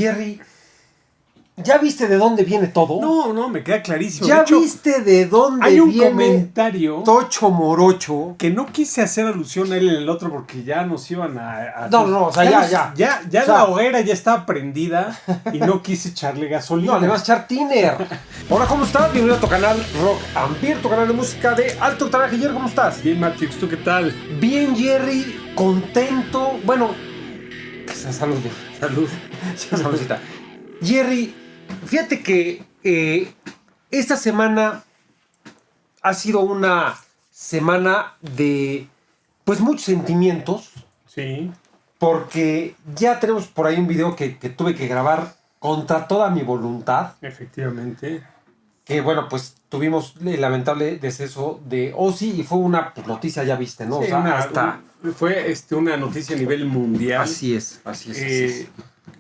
Jerry, ¿ya viste de dónde viene todo? No, me queda clarísimo. ¿Ya de hecho, viste de dónde hay un viene comentario Tocho Morocho? que no quise hacer alusión a él en el otro porque ya nos iban a No, o sea, ya. Ya O sea, la hoguera ya estaba prendida y no quise echarle gasolina. No, le vas a echar tiner. Hola, ¿cómo estás? Bienvenido a tu canal Rock and Beer, tu canal de música de alto octanaje. Jerry, ¿cómo estás? Bien, Matrix, ¿tú qué tal? Bien, Jerry, contento. Bueno, salud, Salud. saludcita. Jerry, fíjate que esta semana ha sido una semana de, pues, muchos sentimientos. Sí. Porque ya tenemos por ahí un video que tuve que grabar contra toda mi voluntad. Efectivamente. Que bueno, pues tuvimos el lamentable deceso de Ozzy y fue una pues, noticia, ya viste, ¿no? Sí, o sea, fue una noticia a nivel mundial. Así es.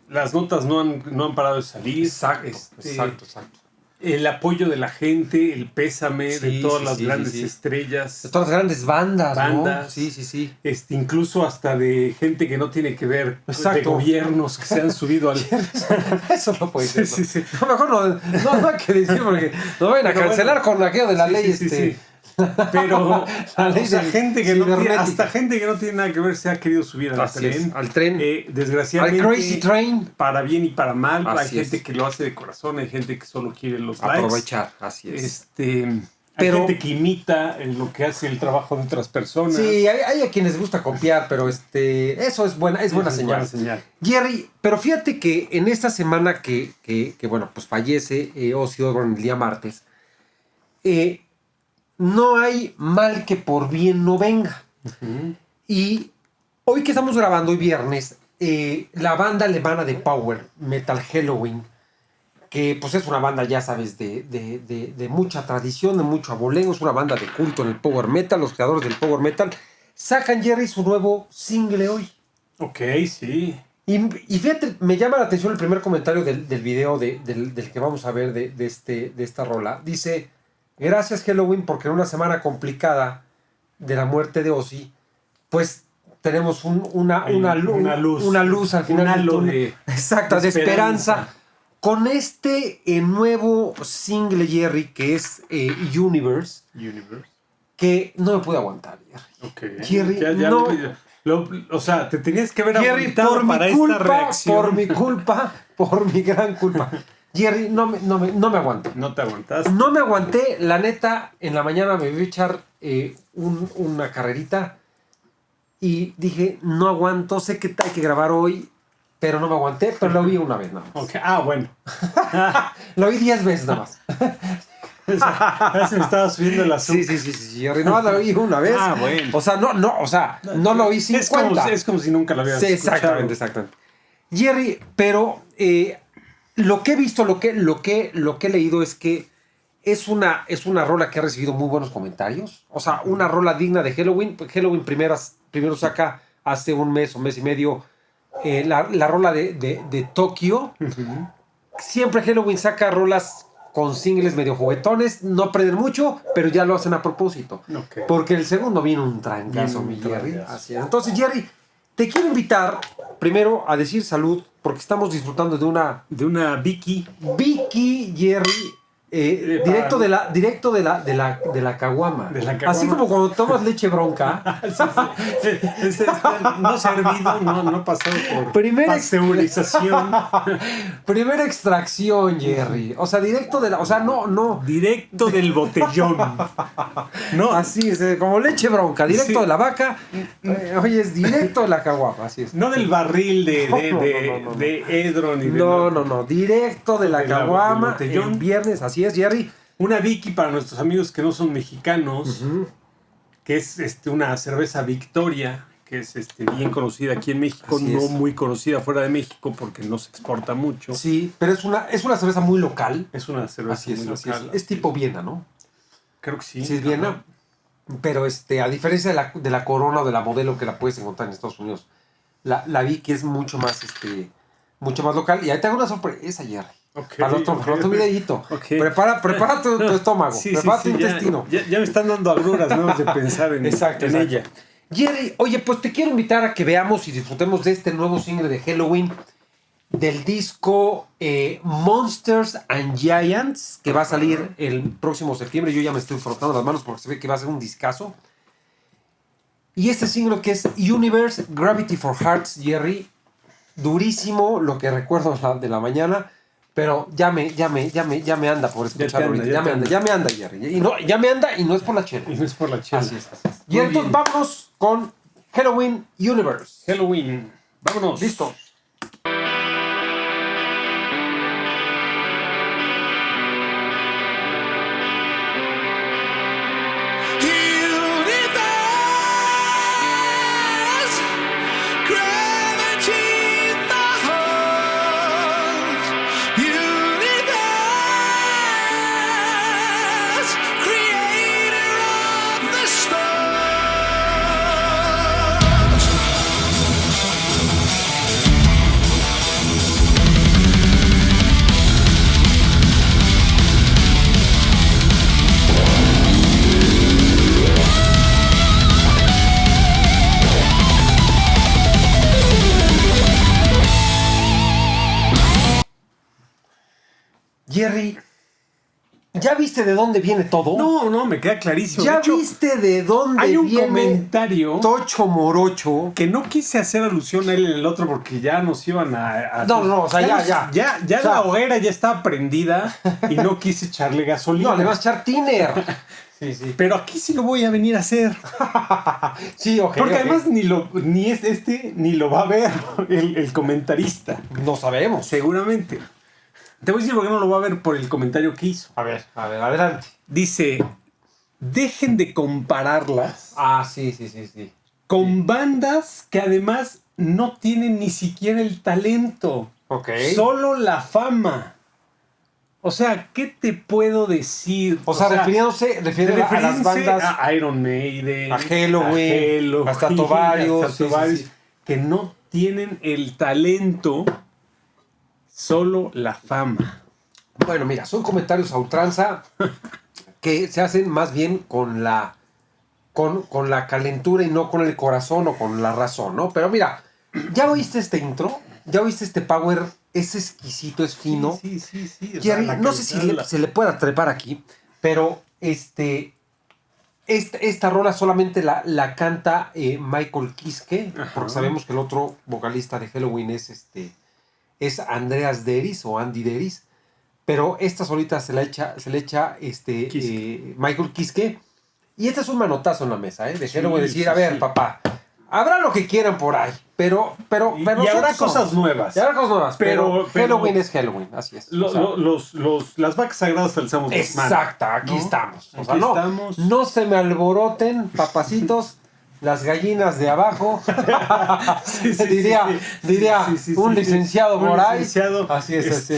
Las notas no han parado de salir. Exacto. El apoyo de la gente, el pésame de todas las grandes sí. estrellas. De todas las grandes bandas, ¿no? Sí. Incluso hasta de gente que no tiene que ver, de gobiernos que se han subido al... Eso no puede ser. Sí. No, mejor no hay que decir porque nos van a cancelar con aquello de la ley. Sí. Pero la ley gente que no tiene, hasta gente que no tiene nada que ver se ha querido subir al tren. Desgraciadamente, al Crazy Train. Para bien y para mal. Así hay gente que lo hace de corazón, hay gente que solo quiere los aprovechar, likes. Así es. Hay gente que imita en lo que hace el trabajo de otras personas. Sí, hay a quienes les gusta copiar, pero eso es buena señal. Jerry, pero fíjate que en esta semana que bueno, pues fallece Ozzy Osbourne el día martes, no hay mal que por bien no venga. Uh-huh. Y hoy que estamos grabando, hoy viernes, la banda alemana de Power Metal Helloween, que pues es una banda, ya sabes, de mucha tradición, de mucho abolengo, es una banda de culto en el Power Metal, los creadores del Power Metal, sacan, Jerry, su nuevo single hoy. Ok, sí. Y fíjate, me llama la atención el primer comentario del video del que vamos a ver de esta rola. Dice: gracias Helloween, porque en una semana complicada de la muerte de Ozzy, pues tenemos una luz al final. Un halo de esperanza. Con este nuevo single, Jerry, que es Universe, que no me pude aguantar, Jerry. Ok. Jerry, o sea, te tenías que haber Jerry, aguantado para esta reacción. Por mi gran culpa. Jerry, no me aguanté. ¿No te aguantaste? No me aguanté, la neta, en la mañana me voy a echar una carrerita y dije, no aguanto, sé que hay que grabar hoy, pero no me aguanté, pero lo oí una vez nada más. Okay. Bueno. Lo oí 10 veces nada más. Ya se me estaba subiendo el azúcar. Sí, Jerry, no, lo oí una vez. Bueno. O sea, no lo oí 50. Es como si nunca lo habías escuchado. Exactamente. Jerry, pero lo que he visto, lo que he leído es que es una rola que ha recibido muy buenos comentarios. O sea, una rola digna de Helloween. Helloween primero saca hace un mes o mes y medio la rola de Tokio. Uh-huh. Siempre Helloween saca rolas con singles medio juguetones. No aprenden mucho, pero ya lo hacen a propósito. Okay. Porque el segundo vino un trancazo, mi Jerry. Así es. Entonces, Jerry, te quiero invitar primero a decir salud, porque estamos disfrutando de una Vicky, Jerry, directo de la caguama. Así como cuando tomas leche bronca. No servido, no pasado por pasteurización. Primera extracción, Jerry. O sea, directo de la, o sea, no. Directo del botellón. No, así es, como leche bronca, directo de la vaca. Oye, es directo de la caguama, así es. No del barril de Edron y no, directo de la caguama, en viernes, así es, Jerry. Una Vicky para nuestros amigos que no son mexicanos, uh-huh, que es una cerveza Victoria, que es bien conocida aquí en México, así no es. muy conocida fuera de México porque no se exporta mucho. Sí, pero es una cerveza muy local. Es una cerveza muy local. Es tipo Viena, ¿no? Creo que sí. Sí, es Viena. Pero a diferencia de la Corona o de la Modelo que la puedes encontrar en Estados Unidos, la Vicky es mucho más local. Y ahí te hago una sorpresa, Jerry. Okay, para otro videíto. Okay. Prepara tu estómago. Prepara tu intestino. Ya me están dando agruras, ¿no? De pensar en ella. Jerry, oye, pues te quiero invitar a que veamos y disfrutemos de este nuevo single de Helloween. del disco Monsters and Giants, que va a salir el próximo septiembre. Yo ya me estoy frotando las manos porque se ve que va a ser un discazo. Y este single que es Universe Gravity for Hearts, Jerry, durísimo, lo que recuerdo de la mañana, pero ya me anda por escucharlo ahorita. Ya me anda, Jerry. Ya me anda y no es por la chela. Y no es por la chela. Así es. Y entonces vámonos con Helloween Universe. Helloween. Vámonos. Listo. Jerry, ¿ya viste de dónde viene todo? No, me queda clarísimo. ¿Ya viste de dónde viene? Hay un comentario Tocho Morocho. Que no quise hacer alusión a él en el otro porque ya nos iban a No, o sea, ya o sea, la hoguera ya estaba prendida y no quise echarle gasolina. No, le vas a echar tiner. Sí. Pero aquí sí lo voy a venir a hacer. Sí, ok. Porque además ni lo va a ver el comentarista. No sabemos. Seguramente. Te voy a decir por qué no lo va a ver por el comentario que hizo. A ver, adelante. Dice, dejen de compararlas. Sí. Con bandas que además no tienen ni siquiera el talento. Ok. Solo la fama. O sea, ¿qué te puedo decir? O sea, refiriéndose a las bandas. A Iron Maiden. A Helloween. Hasta Tovarios. Sí. Que no tienen el talento. Solo la fama. Bueno, mira, son comentarios a ultranza que se hacen más bien con la calentura y no con el corazón o con la razón, ¿no? Pero mira, ¿ya oíste este intro? ¿Ya oíste este power? Es exquisito, es fino. Sí. Jerry, no sé si se le pueda trepar aquí, pero esta rola solamente la canta Michael Kiske, porque sabemos que el otro vocalista de Helloween es Andreas Deris o Andy Deris, pero esta solita se le echa Michael Kiske, y este es un manotazo en la mesa, de Helloween, decir, a ver, papá, habrá lo que quieran por ahí, pero y habrá cosas nuevas. Pero Helloween es Helloween, así es. Las vacas sagradas alzamos las manos. Exacto, aquí estamos. O sea, estamos. No se me alboroten, papacitos. Las gallinas de abajo. Diría un licenciado por ahí. Así es, así.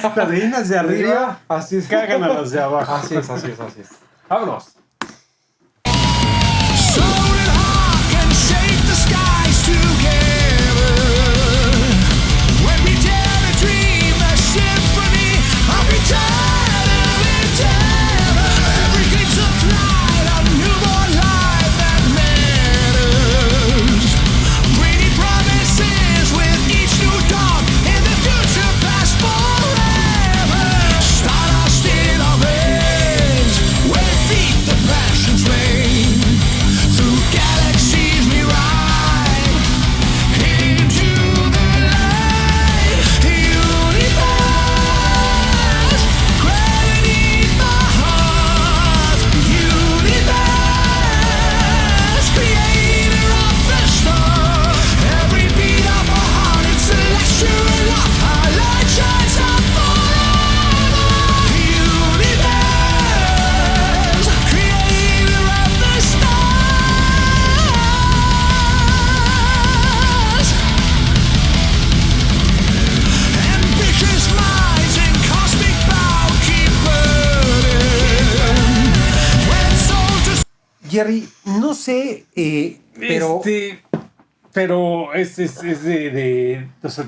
Las gallinas de arriba así es. Cagan a las de abajo. Así es. Vámonos. Jerry, no sé, pero... Pero es o sea,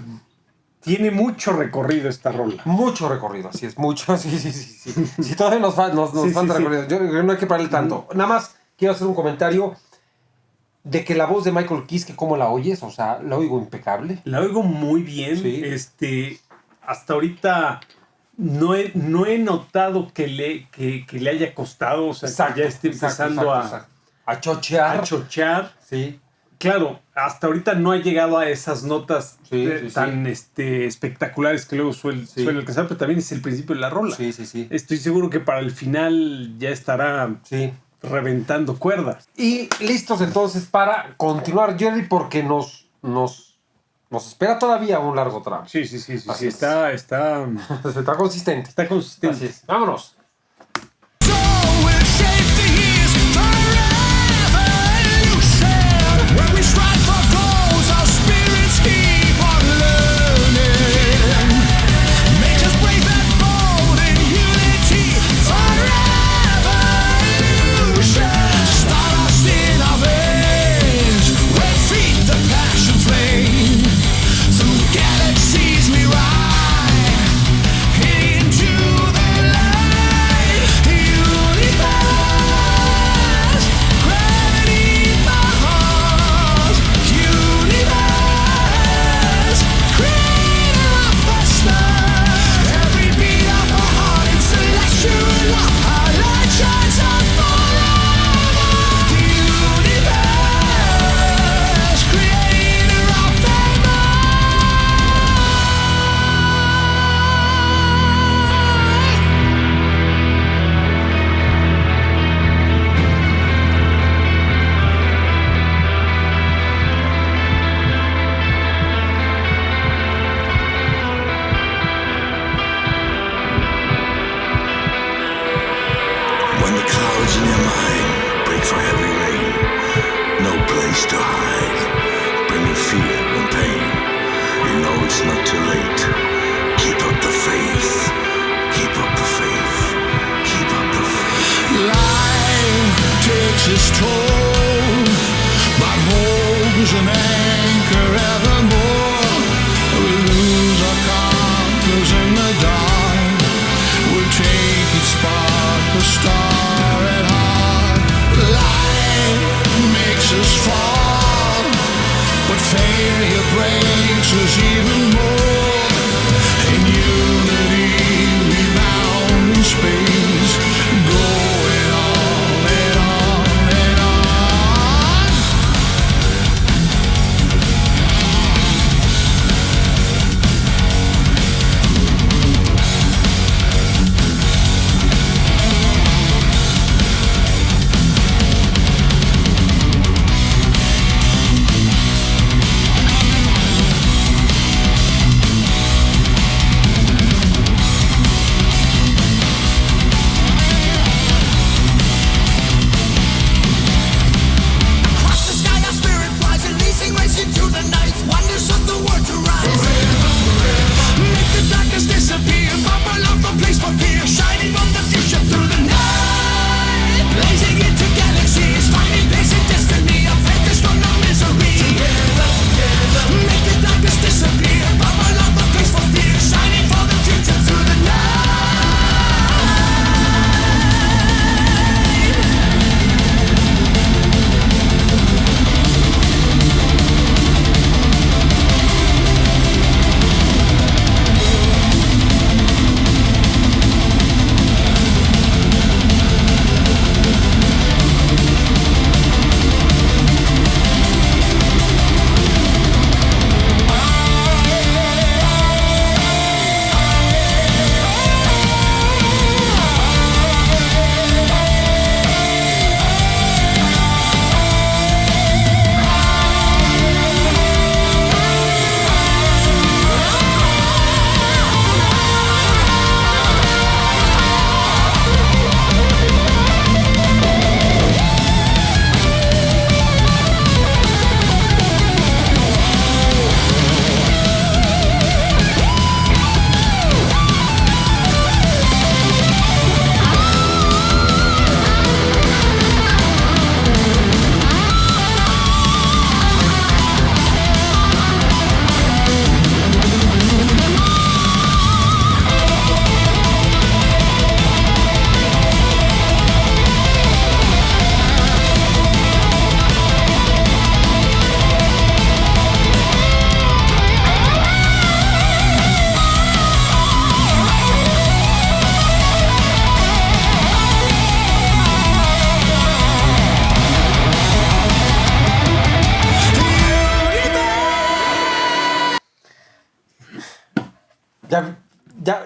tiene mucho recorrido esta rola. Mucho recorrido, así es, mucho, sí. Sí, todavía nos falta recorrido. Yo no hay que pararle tanto. Nada más quiero hacer un comentario. de que la voz de Michael Kiske, ¿cómo la oyes? O sea, la oigo impecable. La oigo muy bien. Sí. Hasta ahorita no he notado que le haya costado, o sea, que ya esté empezando a chochear. A chochear. Sí. Claro, hasta ahorita no ha llegado a esas notas tan espectaculares que luego suele alcanzar, pero también es el principio de la rola. Sí. Estoy seguro que para el final ya estará reventando cuerdas. Y listos entonces para continuar, Jerry, porque nos espera todavía un largo tramo. Sí. Está consistente. Está consistente. Así es. Vámonos.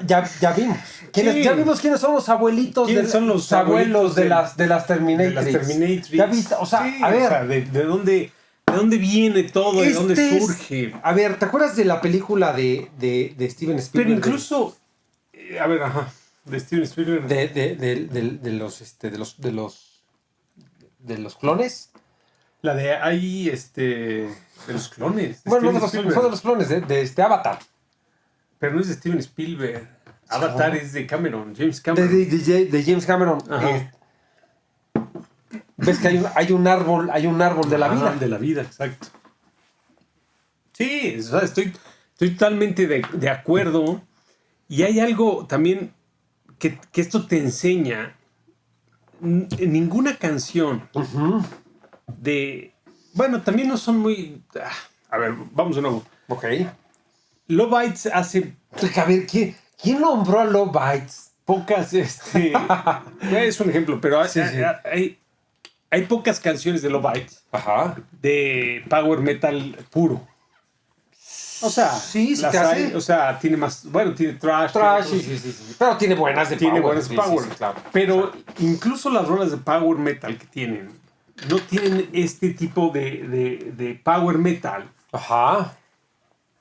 Ya vimos. Ya vimos quiénes son los abuelitos. ¿Quiénes son los abuelos de las Terminatrix? De las Terminatrix. Ya viste, o sea, sí, a ver. O sea, ¿de dónde viene todo? ¿De dónde surge? A ver, ¿te acuerdas de la película de Steven Spielberg? Pero incluso, a ver, de Steven Spielberg. De los clones. La de ahí, de los clones. Bueno, no de los clones, de Avatar. Pero no es de Steven Spielberg. Avatar es de Cameron, James Cameron. De James Cameron. Ves que hay un árbol de la vida. De la vida, exacto. Sí, o sea, estoy totalmente de acuerdo. Y hay algo también que esto te enseña. En ninguna canción bueno, también no son muy... A ver, vamos de nuevo. Ok. Low Bites hace... A ver, ¿quién nombró a Low Bites? Pocas, es un ejemplo, pero hay pocas canciones de Low Bites de power metal puro. O sea, sí, o sea, tiene más, bueno, tiene thrash. Sí. Pero tiene buenas de tiene power. Buenas de power. Sí, claro. Pero incluso las rolas de power metal que tienen, no tienen este tipo de power metal.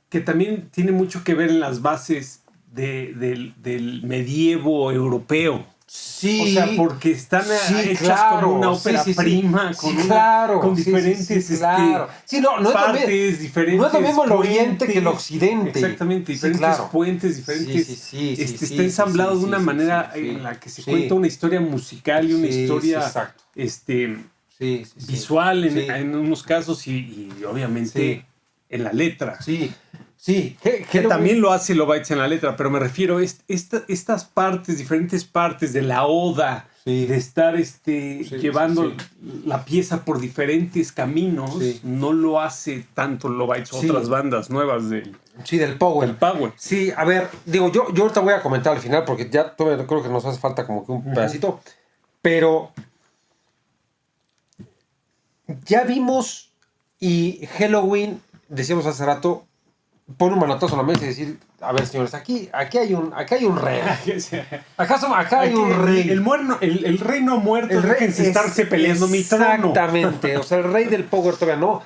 Que también tiene mucho que ver en las bases del medievo europeo. Sí. O sea, porque están hechas como una ópera prima, con diferentes partes, diferentes no es lo mismo el oriente que el occidente. Exactamente, diferentes puentes, diferentes. Está ensamblado de una manera en la que se cuenta una historia musical y una historia visual en unos casos y obviamente en la letra. Sí, que también lo hace Low Bites en la letra, pero me refiero a estas partes, diferentes partes de la oda, de estar llevando la pieza por diferentes caminos, no lo hace tanto Low Bites, otras bandas nuevas del power. Sí, a ver, digo, yo ahorita voy a comentar al final porque ya todavía creo que nos hace falta como que un pedacito, pero ya vimos y Helloween, decíamos hace rato, pone un manotazo en la mesa y decir, a ver, señores, aquí hay un rey. Acá hay un rey. El rey no muerto, déjense estarse peleando mi trono. Exactamente, o sea, el rey del power todavía no.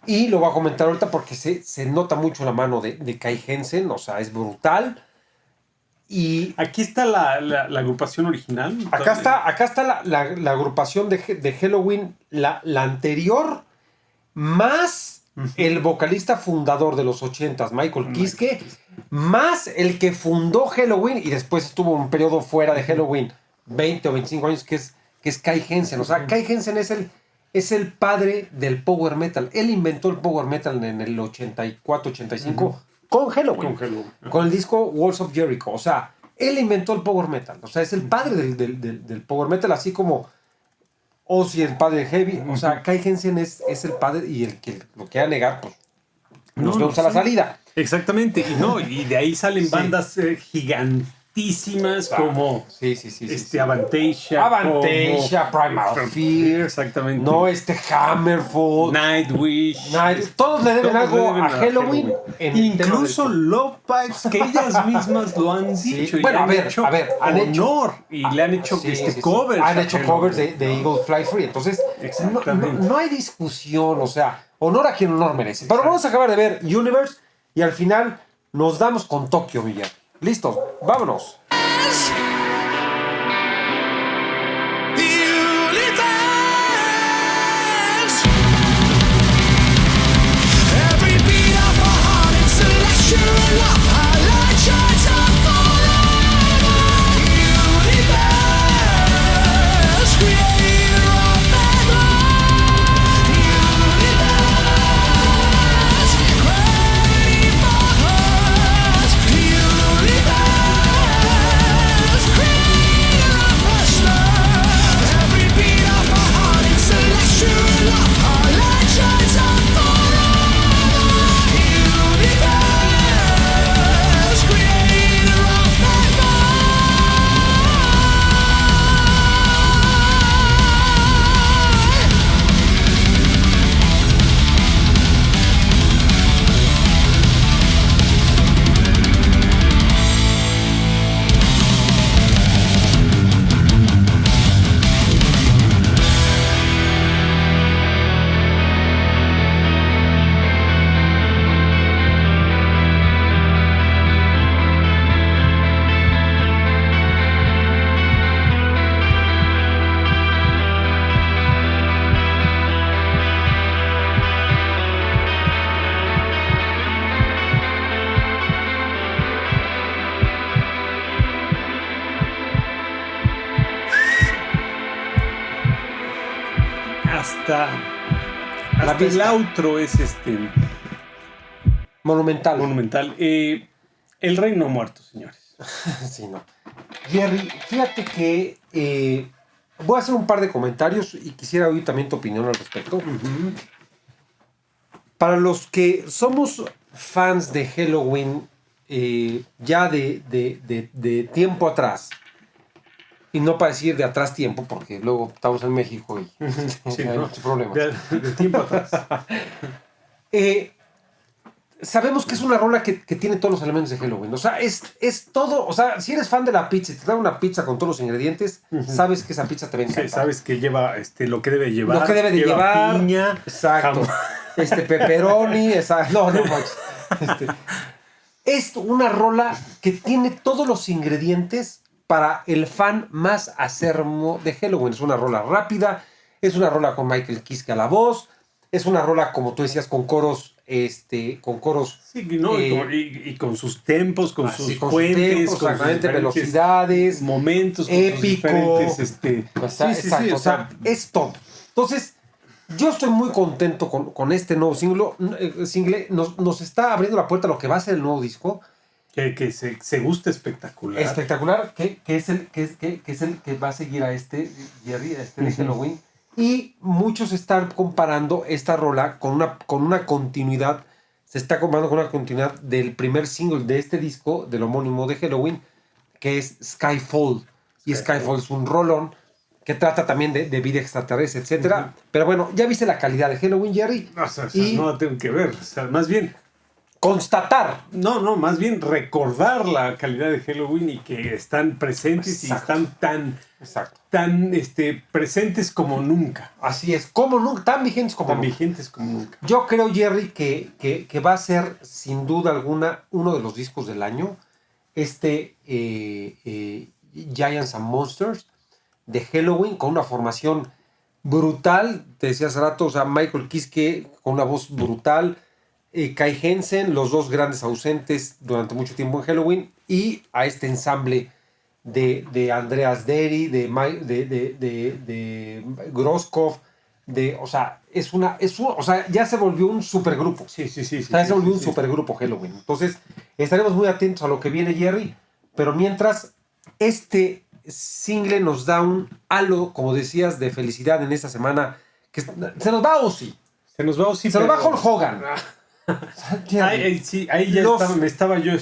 Y lo voy a comentar ahorita porque se nota mucho la mano de Kai Hansen, o sea, es brutal. Y aquí está la agrupación original. Acá está la agrupación de Helloween, la anterior, más el vocalista fundador de los 80s, Michael Kiske, más el que fundó Helloween y después estuvo un periodo fuera de Helloween, 20 o 25 años, que es Kai Hansen. O sea, Kai Hansen es el padre del power metal. Él inventó el power metal en el 84, 85 con Helloween. Con el disco Walls of Jericho. O sea, él inventó el power metal. O sea, es el padre del power metal, así como Ozzy, el padre de Heavy. O sea, Kai Hansen es el padre y el que lo quiera negar, pues nos vemos a la salida. Exactamente. Y de ahí salen bandas gigantísimas como Avantasia, Primal Fear. Exactamente. No, Hammerfall. Nightwish. Todos le deben algo a Helloween. Incluso Low Bites, que ellas mismas lo han dicho. Bueno, a ver, han hecho y le han hecho covers. Han hecho covers de Eagle Fly Free. Entonces, no hay discusión. O sea, honor a quien honor merece. Pero vamos a acabar de ver Universe y al final nos damos con Tokio, Villar. Listos, vámonos. hasta el outro es monumental. El rey no ha muerto, señores. Sí, no. Jerry, fíjate que voy a hacer un par de comentarios y quisiera oír también tu opinión al respecto. Uh-huh. Para los que somos fans de Halloween ya de tiempo atrás, y no para decir de atrás tiempo, porque luego estamos en México y sí, hay muchos problemas. De tiempo atrás. Sabemos que es una rola que tiene todos los elementos de Halloween. O sea, es todo. O sea, si eres fan de la pizza y te dan una pizza con todos los ingredientes, sabes que esa pizza te va a encantar. Sí, sabes que lleva lo que debe llevar. Lo que debe de llevar. Piña. Exacto. Pepperoni. No, es una rola que tiene todos los ingredientes para el fan más acérrimo de Halloween. Es una rola rápida. Es una rola con Michael Kiske a la voz. Es una rola, como tú decías, con coros. Sí, ¿no? Y con sus tempos, con sus puentes, con sus velocidades, momentos, épico, con sus diferentes, exacto, o sea, es todo. Entonces, yo estoy muy contento con este nuevo single. Nos está abriendo la puerta a lo que va a ser el nuevo disco. Que se gusta espectacular. Espectacular, que es el que va a seguir a Jerry, de Halloween. Y muchos están comparando esta rola con una continuidad. Se está comparando con una continuidad del primer single de este disco, del homónimo de Halloween, que es Skyfall. Y Skyfall es un rolón que trata también de vida extraterrestre, etc. Uh-huh. Pero bueno, ya viste la calidad de Halloween, Jerry. No la tengo que ver. O sea, más bien constatar. No, más bien recordar la calidad de Halloween y que están presentes. Exacto. Y están tan presentes como nunca. Así es, como nunca, tan vigentes como nunca. Yo creo, Jerry, que va a ser sin duda alguna uno de los discos del año. Giants and Monsters de Halloween, con una formación brutal. Te decía hace rato, o sea, Michael Kiske con una voz brutal. Kai Hansen, los dos grandes ausentes durante mucho tiempo en Halloween, y a este ensamble de Andreas Derry, de Groskopf, o sea, ya se volvió un supergrupo. Sí. Ya se volvió un supergrupo Halloween. Entonces, estaremos muy atentos a lo que viene, Jerry, pero mientras, este single nos da un halo, como decías, de felicidad en esta semana, que se nos va Ozzy. Se nos va Hulk Hogan. Ahí ya estaba yo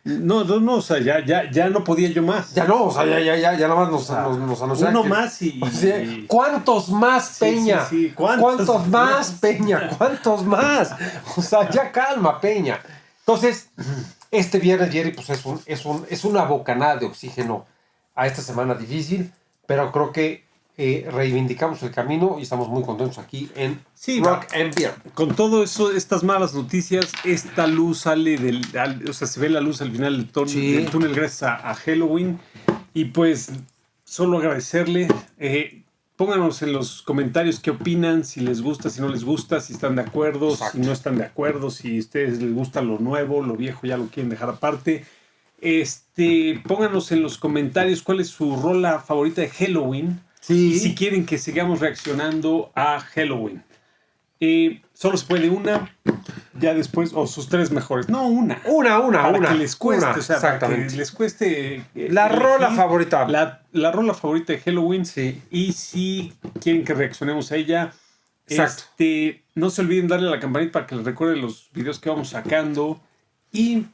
No, o sea, ya no podía yo más. Ya no, o sea, ya nada más nos anunciaron. Uno más y... O sea, ¿cuántos más, Peña? Sí. ¿Cuántos más, Peña? ¿Cuántos más? O sea, ya calma, Peña. Entonces, este viernes, Jerry, pues es una bocanada de oxígeno a esta semana difícil, pero creo que reivindicamos el camino y estamos muy contentos aquí en Rock and Beer. Con todo eso, estas malas noticias, esta luz sale se ve la luz al final del túnel gracias a Halloween. Y pues, solo agradecerle. Pónganos en los comentarios qué opinan, si les gusta, si no les gusta, si están de acuerdo, si no están de acuerdo, si a ustedes les gusta lo nuevo, lo viejo ya lo quieren dejar aparte. Pónganos en los comentarios cuál es su rola favorita de Halloween. Sí. Y si quieren que sigamos reaccionando a Halloween. Solo se puede una, ya después, o sus tres mejores. No, una. Para que les cueste, exactamente. Para que les cueste. La rola favorita. La rola favorita de Halloween. Sí. Y si quieren que reaccionemos a ella, exacto. No se olviden darle a la campanita para que les recuerden los videos que vamos sacando. Y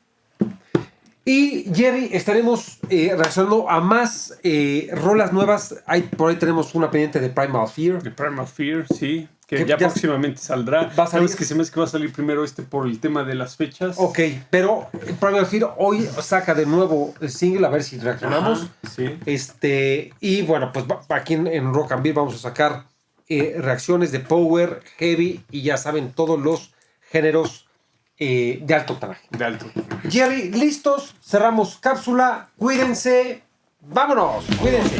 Jerry, estaremos reaccionando a más rolas nuevas. Por ahí tenemos una pendiente de Primal Fear. De Primal Fear, sí. Que ya próximamente saldrá. Va a salir. ¿Sabes que se me hace que va a salir primero por el tema de las fechas? Ok, pero Primal Fear hoy saca de nuevo el single, a ver si reaccionamos. Ajá, sí. Y bueno, pues aquí en Rock and Beer vamos a sacar reacciones de Power, Heavy y ya saben, todos los géneros de alto octanaje. Jerry, listos, cerramos cápsula, cuídense, vámonos, cuídense.